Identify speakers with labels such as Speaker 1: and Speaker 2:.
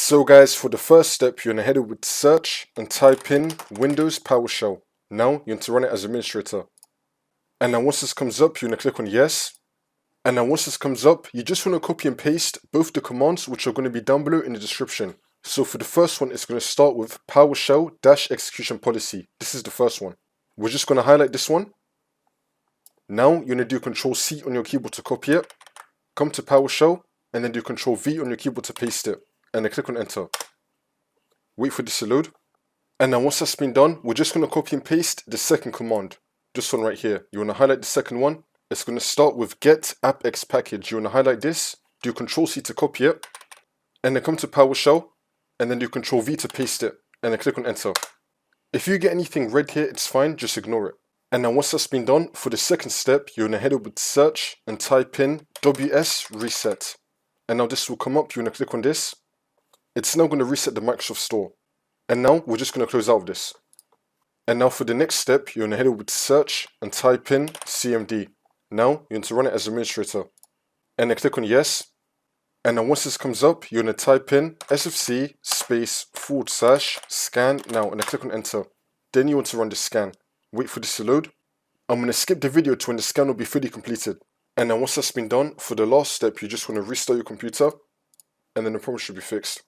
Speaker 1: So guys, for the first step, you're going to head over to search and type in Windows PowerShell. Now, you're going to run it as administrator. And now once this comes up, you're going to click on yes. And now once this comes up, you just want to copy and paste both the commands which are going to be down below in the description. So for the first one, it's going to start with PowerShell-ExecutionPolicy. This is the first one. We're just going to highlight this one. Now, you're going to do Control-C on your keyboard to copy it. Come to PowerShell, and then do Control-V on your keyboard to paste it. And then click on enter. Wait for this to load. And now once that's been done, we're just going to copy and paste the second command. This one right here. You want to highlight the second one. It's going to start with Get-AppxPackage. You want to highlight this, do Control-C to copy it, and then come to PowerShell, and then do Control-V to paste it, and then click on enter. If you get anything red here, it's fine, just ignore it. And now once that's been done, for the second step, you're going to head over to search and type in WS reset. And now this will come up, you're going to click on this. It's now going to reset the Microsoft Store. And now we're just going to close out of this. And now for the next step, you're going to head over to search and type in CMD. Now you're going to run it as administrator. And then click on yes. And now once this comes up, you're going to type in sfc /scan now, and then click on enter. Then you want to run the scan. Wait for this to load. I'm going to skip the video to when the scan will be fully completed. And now once that's been done, for the last step, you just want to restart your computer, and then the problem should be fixed.